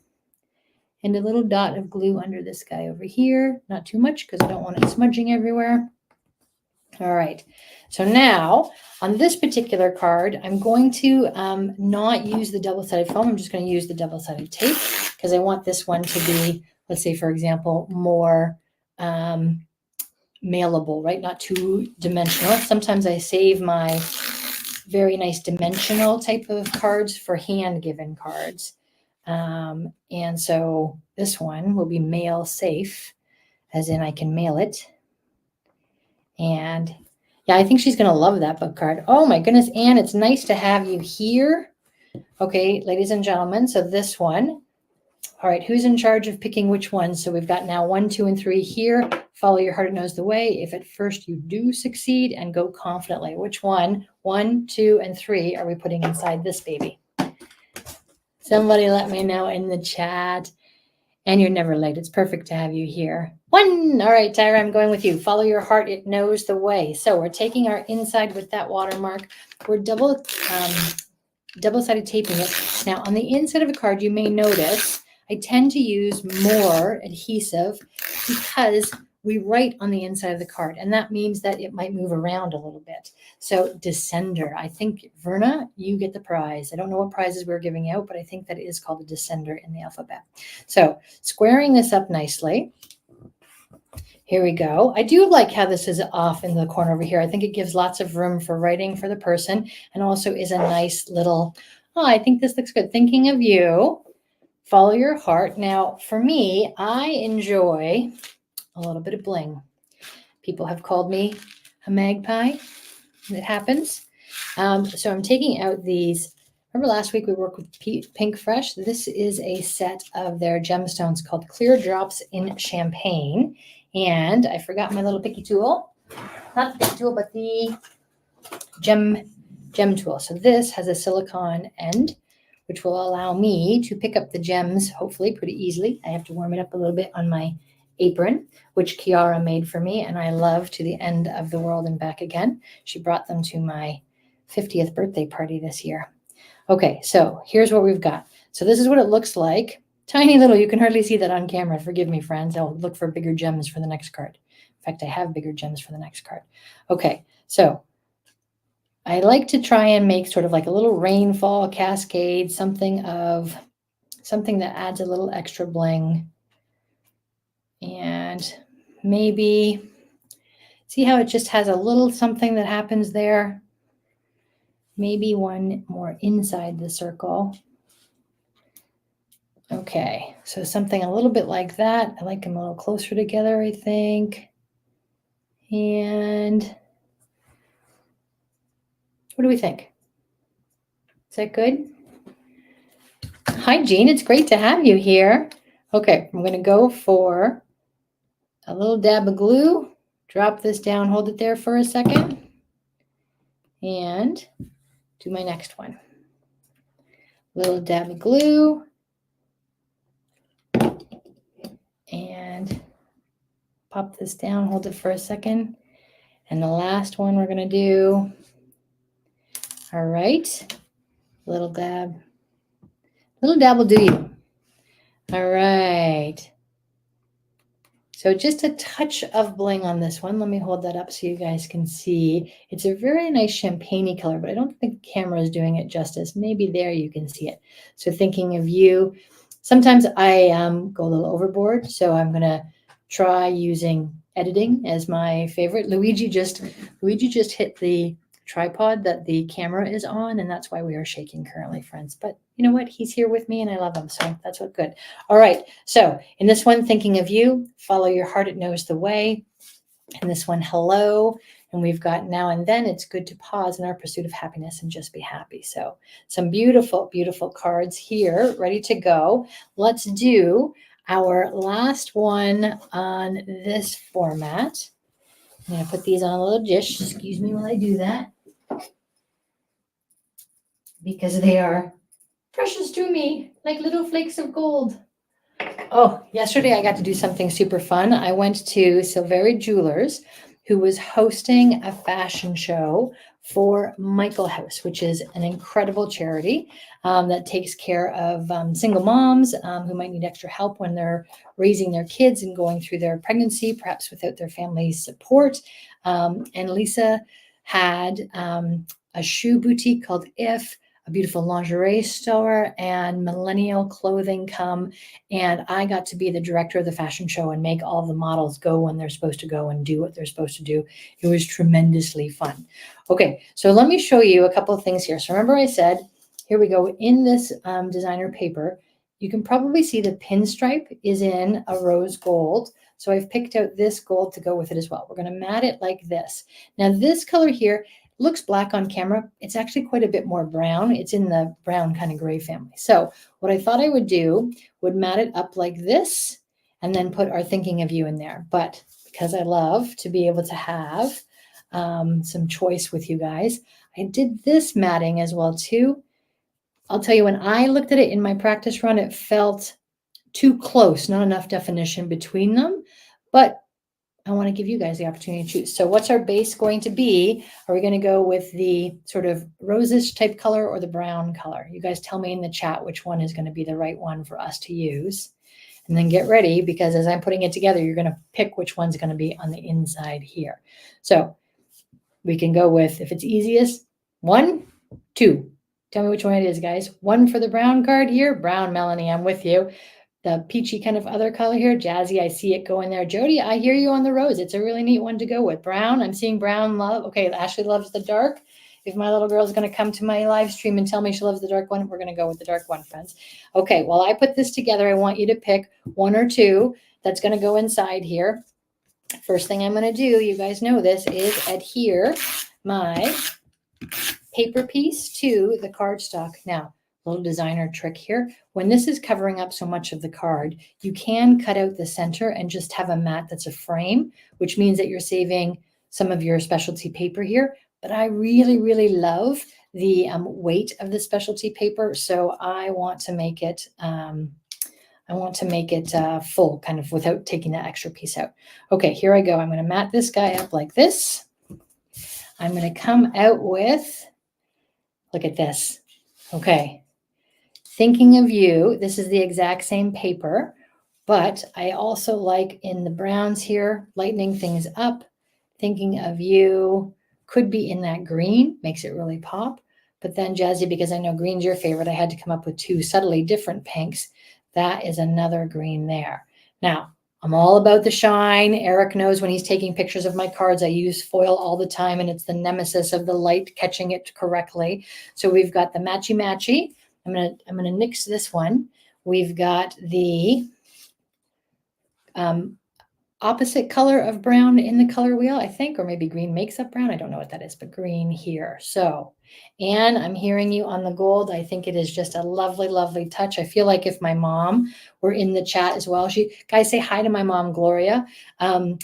and a little dot of glue under this guy over here. Not too much because I don't want it smudging everywhere. All right, so now on this particular card, I'm going to not use the double-sided foam. I'm just going to use the double-sided tape because I want this one to be, let's say, for example, more mailable, right? Not two-dimensional. Sometimes I save my very nice dimensional type of cards for hand-given cards. And so this one will be mail safe, as in I can mail it. And yeah, I think she's going to love that book card. Oh my goodness, Anne, it's nice to have you here. Okay, ladies and gentlemen, so this one. All right, who's in charge of picking which one? So we've got now 1, 2, and 3 here. Follow your heart, it knows the way. If at first you do succeed, and go confidently. Which one? 1, 2, and 3 are we putting inside this baby? Somebody let me know in the chat. And you're never late. It's perfect to have you here. 1. All right, Tyra, I'm going with you. Follow your heart. It knows the way. So we're taking our inside with that watermark. We're double-sided taping it. Now, on the inside of a card, you may notice I tend to use more adhesive because we write on the inside of the card, and that means that it might move around a little bit. So descender, I think, Verna, you get the prize. I don't know what prizes we're giving out, but I think that it is called a descender in the alphabet. So squaring this up nicely. Here we go. I do like how this is off in the corner over here. I think it gives lots of room for writing for the person, and also is a nice little, oh, I think this looks good. Thinking of you, follow your heart. Now, for me, I enjoy a little bit of bling. People have called me a magpie. It happens. So I'm taking out these. Remember last week we worked with Pink Fresh? This is a set of their gemstones called Clear Drops in Champagne. And I forgot my little picky tool. Not the picky tool, but the gem tool. So this has a silicone end, which will allow me to pick up the gems, hopefully pretty easily. I have to warm it up a little bit on my apron, which Kiara made for me, and I love to the end of the world and back again. She brought them to my 50th birthday party this year. Okay, so here's what we've got. So this is what it looks like. Tiny little, you can hardly see that on camera. Forgive me, friends. I'll look for bigger gems for the next card. In fact, I have bigger gems for the next card. Okay, so I like to try and make sort of like a little rainfall cascade, something that adds a little extra bling. And maybe see how it just has a little something that happens there. Maybe one more inside the circle. Okay, so something a little bit like that. I like them a little closer together, I think. And what do we think? Is that good? Hi, Jean. It's great to have you here. Okay, I'm going to go for a little dab of glue. Drop this down, hold it there for a second, and do my next one. Little dab of glue. And pop this down, hold it for a second. And the last one we're going to do, all right, little dab will do you. All right. So just a touch of bling on this one. Let me hold that up so you guys can see. It's a very nice champagne-y color, but I don't think the camera is doing it justice. Maybe there you can see it. So thinking of you, sometimes I go a little overboard, so I'm going to try using editing as my favorite. Luigi just hit the tripod that the camera is on, and that's why we are shaking currently, friends. But you know what? He's here with me and I love him, so that's what good. All right, so in this one, thinking of you, follow your heart, it knows the way. In this one, hello, and we've got now and then. It's good to pause in our pursuit of happiness and just be happy. So some beautiful, beautiful cards here, ready to go. Let's do our last one on this format. I'm going to put these on a little dish. Excuse me while I do that, because they are precious to me, like little flakes of gold. Oh, yesterday I got to do something super fun. I went to Silveri Jewelers, who was hosting a fashion show for Michael House, which is an incredible charity that takes care of single moms who might need extra help when they're raising their kids and going through their pregnancy, perhaps without their family's support. And Lisa had a shoe boutique called If, a beautiful lingerie store, and millennial clothing come. And I got to be the director of the fashion show and make all the models go when they're supposed to go and do what they're supposed to do. It was tremendously fun. Okay, so let me show you a couple of things here. So remember I said, here we go, in this designer paper, you can probably see the pinstripe is in a rose gold. So I've picked out this gold to go with it as well. We're going to mat it like this. Now this color here looks black on camera. It's actually quite a bit more brown. It's in the brown kind of gray family. So what I thought I would do would mat it up like this and then put our thinking of you in there. But because I love to be able to have some choice with you guys, I did this matting as well too. I'll tell you, when I looked at it in my practice run, it felt too close, not enough definition between them, but I want to give you guys the opportunity to choose. So what's our base going to be? Are we going to go with the sort of rosish type color or the brown color? You guys tell me in the chat which one is going to be the right one for us to use. And then get ready, because as I'm putting it together, you're going to pick which one's going to be on the inside here. So we can go with, if it's easiest, 1, 2. Tell me which one it is, guys. 1 for the brown card here. Brown, Melanie, I'm with you. The peachy kind of other color here. Jazzy, I see it going there. Jody, I hear you on the rose. It's a really neat one to go with. Brown, I'm seeing brown love. Okay, Ashley loves the dark. If my little girl is going to come to my live stream and tell me she loves the dark one, we're going to go with the dark one, friends. Okay, while I put this together, I want you to pick 1 or 2 that's going to go inside here. First thing I'm going to do, you guys know this, is adhere my paper piece to the cardstock. Now, little designer trick here. When this is covering up so much of the card, you can cut out the center and just have a mat that's a frame, which means that you're saving some of your specialty paper here. But I really, really love the weight of the specialty paper, so I want to make it full, kind of without taking that extra piece out. Okay, here I go. I'm going to mat this guy up like this. I'm going to come out with, look at this. Okay, thinking of you. This is the exact same paper, but I also like in the browns here, lightening things up. Thinking of you could be in that green, makes it really pop. But then Jazzy, because I know green's your favorite, I had to come up with two subtly different pinks. That is another green there. Now, I'm all about the shine. Eric knows when he's taking pictures of my cards, I use foil all the time, and it's the nemesis of the light catching it correctly. So we've got the matchy-matchy. I'm gonna nix this one. We've got the opposite color of brown in the color wheel, I think, or maybe green makes up brown. I don't know what that is, but green here. So, and I'm hearing you on the gold. I think it is just a lovely, lovely touch. I feel like if my mom were in the chat as well, guys, say hi to my mom, Gloria. YouTube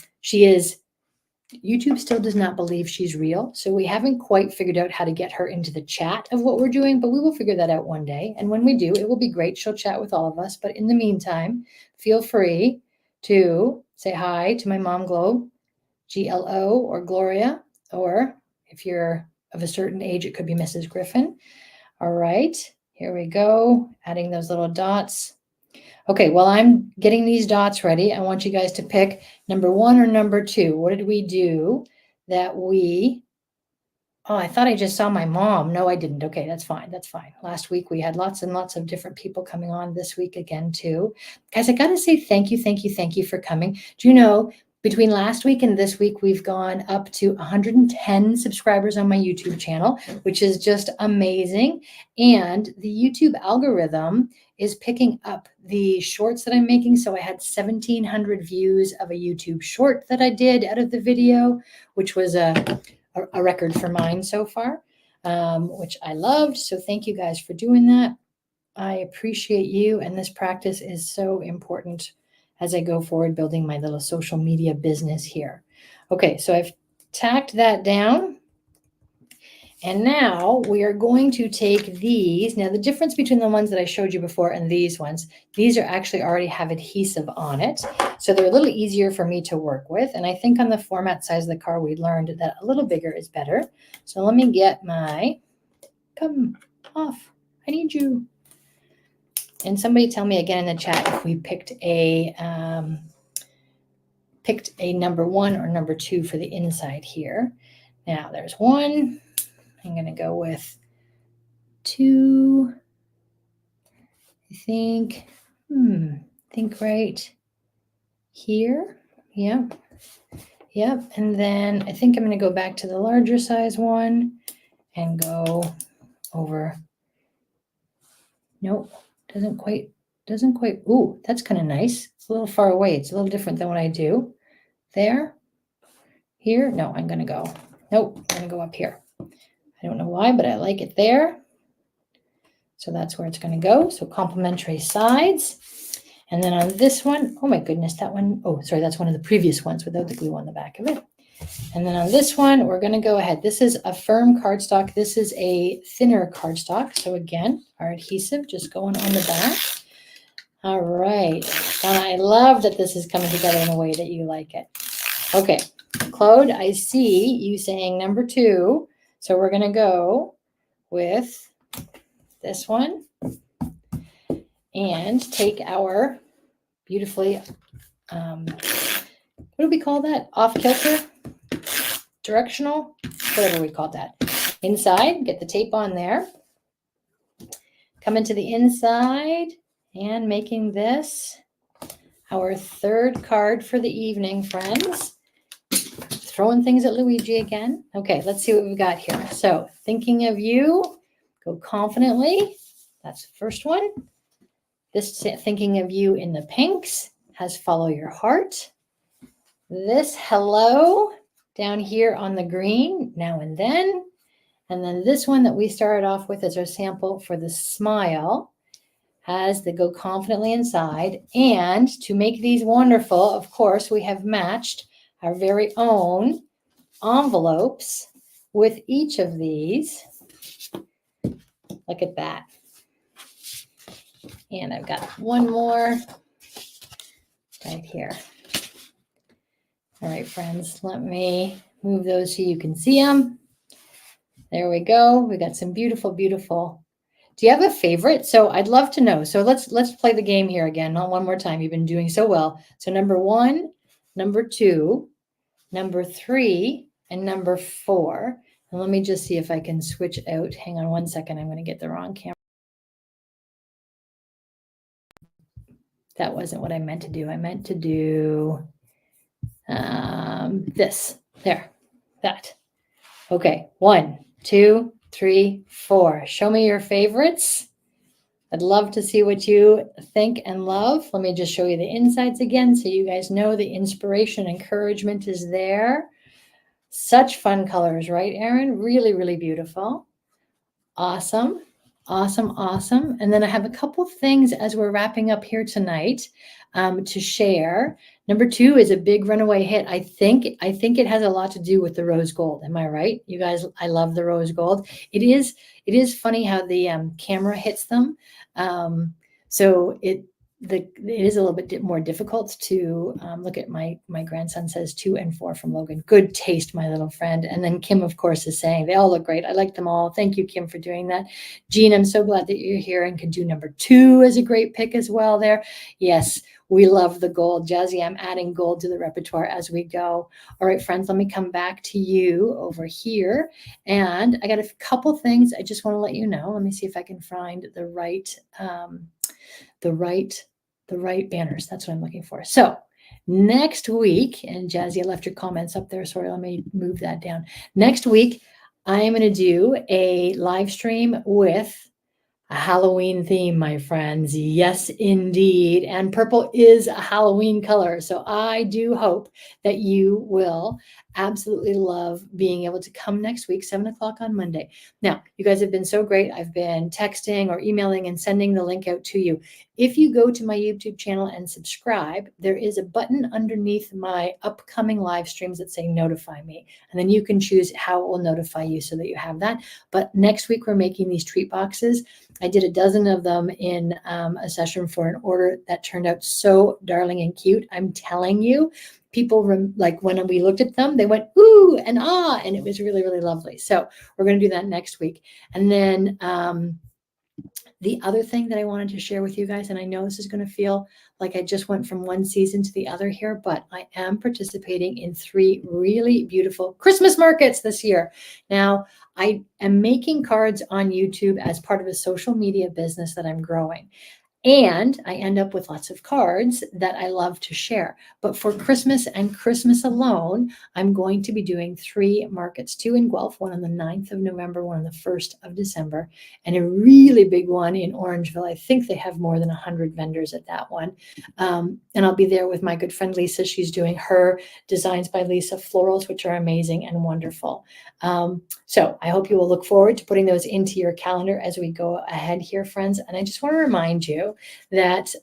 still does not believe she's real. So we haven't quite figured out how to get her into the chat of what we're doing, but we will figure that out one day. And when we do, it will be great. She'll chat with all of us. But in the meantime, feel free to say hi to my mom, GLO, or Gloria, or if you're of a certain age, it could be Mrs. Griffin. All right, here we go, adding those little dots. Okay, while I'm getting these dots ready, I want you guys to pick number 1 or number 2. What did we do that we... Oh, I thought I just saw my mom. No, I didn't. Okay, that's fine. That's fine. Last week we had lots and lots of different people coming on. This week again too. Guys, I got to say thank you for coming. Do you know, between last week and this week, we've gone up to 110 subscribers on my YouTube channel, which is just amazing. And the YouTube algorithm is picking up the shorts that I'm making. So I had 1,700 views of a YouTube short that I did out of the video, which was a record for mine so far, which I loved. So thank you guys for doing that. I appreciate you. And this practice is so important as I go forward building my little social media business here. Okay, so I've tacked that down. And now we are going to take these. Now the difference between the ones that I showed you before and these ones, these are actually already have adhesive on it. So they're a little easier for me to work with. And I think on the format size of the card, we learned that a little bigger is better. So let me get my, come off, I need you. And somebody tell me again in the chat if we picked a number 1 or number 2 for the inside here. Now there's 1. I'm going to go with 2. I think right here. Yep. And then I think I'm going to go back to the larger size one and go over. Nope. Doesn't quite. Ooh, that's kind of nice. It's a little far away. It's a little different than what I do. There. Here. No, I'm going to go. Nope. I'm going to go up here. I don't know why, but I like it there. So that's where it's going to go. So complementary sides. And then on this one, oh my goodness, that one, oh, sorry, that's one of the previous ones without the glue on the back of it. And then on this one, we're going to go ahead. This is a firm cardstock. This is a thinner cardstock. So again, our adhesive just going on the back. All right. And I love that this is coming together in a way that you like it. Okay. Claude, I see you saying number 2. So we're going to go with this one and take our beautifully, what do we call that? Off kilter, directional, whatever we call that. Inside, get the tape on there. Come into the inside and making this our 3rd card for the evening, friends. Throwing things at Luigi again. Okay, let's see what we've got here. So, thinking of you, go confidently. That's the first one. This thinking of you in the pinks has follow your heart. This hello, down here on the green now and then. And then this one that we started off with as our sample for the smile has the go confidently inside. And to make these wonderful, of course, we have matched our very own envelopes with each of these. Look at that. And I've got one more right here. All right, friends, let me move those so you can see them. There we go. We got some beautiful, beautiful. Do you have a favorite? So I'd love to know. So let's play the game here again. One more time. You've been doing so well. So number 1, number 2, number 3, and number 4. And let me just see if I can switch out. Hang on one second. I'm going to get the wrong camera. That wasn't what I meant to do. I meant to do this. There. That. Okay. 1, 2, 3, 4. Show me your favorites. I'd love to see what you think and love. Let me just show you the insides again so you guys know the inspiration, encouragement is there. Such fun colors, right, Erin? Really, really beautiful. Awesome, awesome, awesome. And then I have a couple things as we're wrapping up here tonight to share. Number 2 is a big runaway hit. I think it has a lot to do with the rose gold. Am I right? You guys, I love the rose gold. It is funny how the camera hits them. So it is a little bit more difficult to look at. My grandson says 2 and 4 from Logan. Good taste, my little friend. And then Kim, of course, is saying they all look great. I like them all. Thank you, Kim, for doing that. Jean, I'm so glad that you're here and can do number 2 as a great pick as well there. Yes, we love the gold. Jazzy, I'm adding gold to the repertoire as we go. All right, friends, let me come back to you over here. And I got a couple things I just want to let you know. Let me see if I can find the right banners. That's what I'm looking for. So next week, and Jazzy, I left your comments up there. Sorry, let me move that down. Next week, I am going to do a live stream with a Halloween theme, my friends. Yes, indeed. And purple is a Halloween color. So I do hope that you will absolutely love being able to come next week, 7 o'clock on Monday. Now, you guys have been so great. I've been texting or emailing and sending the link out to you. If you go to my YouTube channel and subscribe, there is a button underneath my upcoming live streams that say notify me. And then you can choose how it will notify you so that you have that. But next week, we're making these treat boxes. I did a dozen of them in a session for an order that turned out so darling and cute. I'm telling you, people like when we looked at them, they went, ooh, and ah, and it was really, really lovely. So we're going to do that next week. And then the other thing that I wanted to share with you guys, and I know this is going to feel like I just went from one season to the other here, but I am participating in 3 really beautiful Christmas markets this year. Now, I am making cards on YouTube as part of a social media business that I'm growing. And I end up with lots of cards that I love to share. But for Christmas and Christmas alone, I'm going to be doing 3 markets, 2 in Guelph, one on the 9th of November, one on the 1st of December, and a really big one in Orangeville. I think they have more than 100 vendors at that one. And I'll be there with my good friend Lisa. She's doing her Designs by Lisa florals, which are amazing and wonderful. So I hope you will look forward to putting those into your calendar as we go ahead here, friends. And I just want to remind you that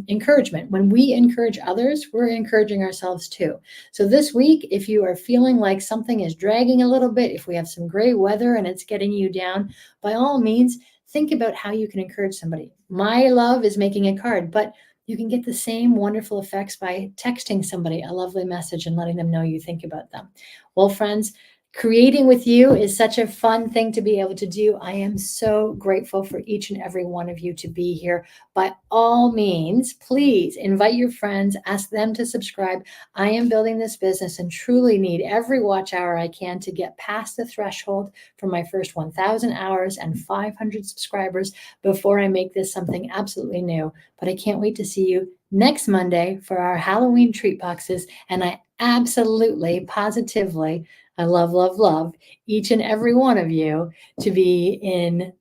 encouragement, when we encourage others, we're encouraging ourselves too. So this week, if you are feeling like something is dragging a little bit, if we have some gray weather and it's getting you down, by all means, think about how you can encourage somebody. My love is making a card, but you can get the same wonderful effects by texting somebody a lovely message and letting them know you think about them. Well, friends, creating with you is such a fun thing to be able to do. I am so grateful for each and every one of you to be here. By all means, please invite your friends, ask them to subscribe. I am building this business and truly need every watch hour I can to get past the threshold for my first 1,000 hours and 500 subscribers before I make this something absolutely new. But I can't wait to see you next Monday for our Halloween treat boxes. And I absolutely, positively, I love, love, love each and every one of you to be in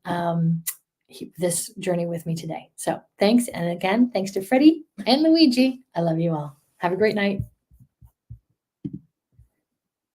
this journey with me today. So thanks. And again, thanks to Freddie and Luigi. I love you all. Have a great night.